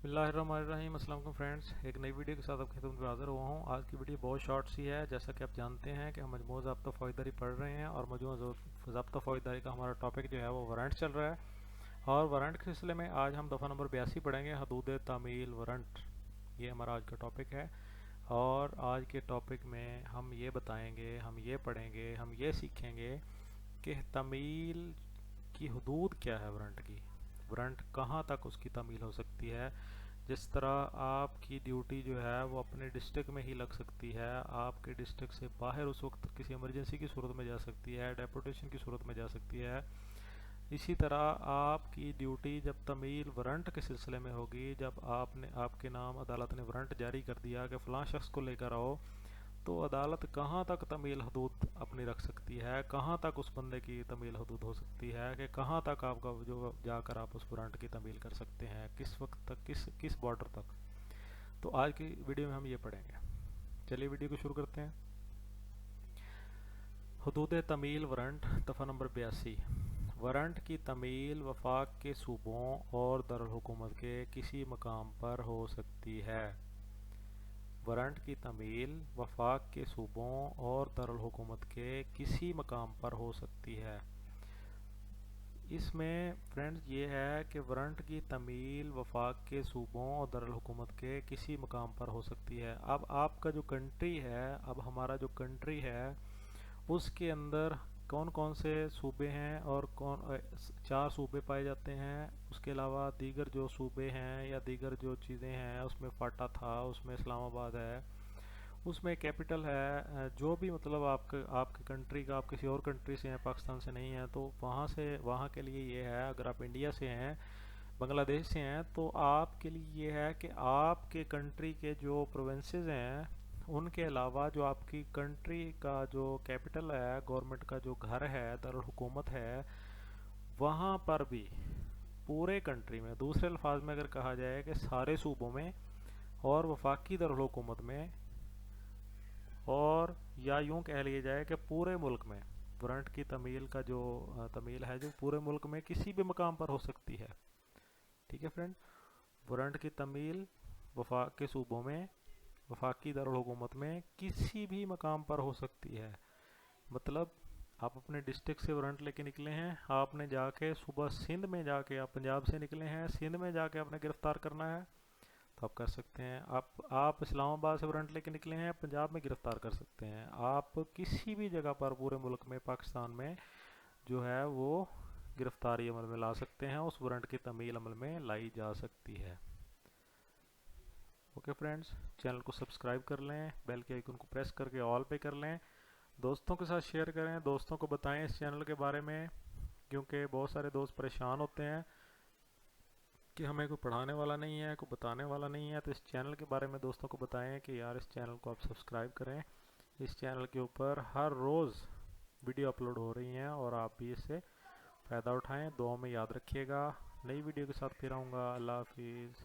बिस्मिल्लाहिर्रहमानिर्रहीम। अस्सलाम वालेकुम फ्रेंड्स, एक नई वीडियो के साथ आपकी खिदमत में हाज़िर हुआ हूँ। आज की वीडियो बहुत शॉर्ट सी है। जैसा कि आप जानते हैं कि हम मजमूआ ज़ाब्ता फ़ौजदारी पढ़ रहे हैं और मजमूआ ज़ाब्ता फ़ौजदारी का हमारा टॉपिक जो है वो वारंट चल रहा है। और वारंट के सिलसिले में आज हम दफ़ा नंबर 82 पढ़ेंगे, हदूद तामील वारंट। ये हमारा आज का टॉपिक है। और आज के टॉपिक में हम ये बताएंगे, हम ये पढ़ेंगे, हम ये सीखेंगे कि तमील की हदूद क्या है वारंट की। वारंट कहाँ तक उसकी तमील हो सकती है। जिस तरह आपकी ड्यूटी जो है वो अपने डिस्ट्रिक्ट में ही लग सकती है, आपके डिस्ट्रिक्ट से बाहर उस वक्त किसी इमरजेंसी की सूरत में जा सकती है, डेपुटेशन की सूरत में जा सकती है। इसी तरह आपकी ड्यूटी जब तमील वारंट के सिलसिले में होगी, जब आपके नाम अदालत ने वारंट जारी कर दिया कि फ़लाँ शख्स को लेकर आओ, तो अदालत कहाँ तक तमील हदूद अपनी रख सकती है, कहाँ तक उस बंदे की तमील हदूद हो सकती है, कि कहाँ तक आपका जो जाकर आप उस वारंट की तमील कर सकते हैं, किस वक्त तक, किस बॉर्डर तक। तो आज की वीडियो में हम ये पढ़ेंगे। चलिए वीडियो को शुरू करते हैं। हदूद तमील वारंट दफ़ा नंबर 82। वारंट की तमील वफाक के सूबों और दारुल-हुकूमत के किसी मकाम पर हो सकती है। वारंट की तमील वफाक के सूबों और दारुल हुकूमत के किसी मकाम पर हो सकती है। इसमें फ्रेंड्स ये है कि वारंट की तमील वफाक के सूबों और दारुल हुकूमत के किसी मकाम पर हो सकती है। अब आपका जो कंट्री है, अब हमारा जो कंट्री है उसके अंदर कौन कौन से सूबे हैं और कौन 4 सूबे पाए जाते हैं। उसके अलावा दीगर जो सूबे हैं या दीगर जो चीज़ें हैं, उसमें फाटा था, उसमें इस्लामाबाद है, उसमें कैपिटल है। जो भी मतलब आपके कंट्री का, आप किसी और कंट्री से हैं, पाकिस्तान से नहीं है, तो वहाँ के लिए ये है। अगर आप इंडिया से हैं, बांग्लादेश से हैं, तो आपके लिए ये है कि आपके कंट्री के जो प्रोविंसेस हैं उनके अलावा जो आपकी कंट्री का जो कैपिटल है, गवर्नमेंट का जो घर है, दारुल हुकूमत है, वहाँ पर भी पूरे कंट्री में, दूसरे अल्फाज में अगर कहा जाए कि सारे सूबों में और वफाकी दारुल हुकूमत में, और या यूं कह लिया जाए कि पूरे मुल्क में वारंट की तमील का जो तमील है जो पूरे मुल्क में किसी भी मकाम पर हो सकती है। ठीक है फ्रेंड, वारंट की तमील वफाक के सूबों में, वफाकी दारुल हुकूमत में किसी भी मकाम पर हो सकती है। मतलब आप अपने डिस्ट्रिक्ट से वारंट लेके निकले हैं, आपने जाके सुबह सिंध में जाके, आप पंजाब से निकले हैं, सिंध में जाके आपने गिरफ्तार करना है तो आप कर सकते हैं। आप इस्लामाबाद से वारंट लेके निकले हैं, पंजाब में गिरफ्तार कर सकते हैं। आप किसी भी जगह पर पूरे मुल्क में, पाकिस्तान में जो है वो गिरफ्तारी अमल में ला सकते हैं, उस वारंट की तमील अमल में लाई जा सकती है। ओके फ्रेंड्स, चैनल को सब्सक्राइब कर लें, बेल के आइकन को प्रेस करके ऑल पे कर लें, दोस्तों के साथ शेयर करें, दोस्तों को बताएं इस चैनल के बारे में, क्योंकि बहुत सारे दोस्त परेशान होते हैं कि हमें कोई पढ़ाने वाला नहीं है, कोई बताने वाला नहीं है। तो इस चैनल के बारे में दोस्तों को बताएं कि यार इस चैनल को आप सब्सक्राइब करें। इस चैनल के ऊपर हर रोज़ वीडियो अपलोड हो रही हैं और आप भी इससे फ़ायदा उठाएं। दुआ में याद रखिएगा। नई वीडियो के साथ फिर आऊँगा। अल्लाह हाफिज़।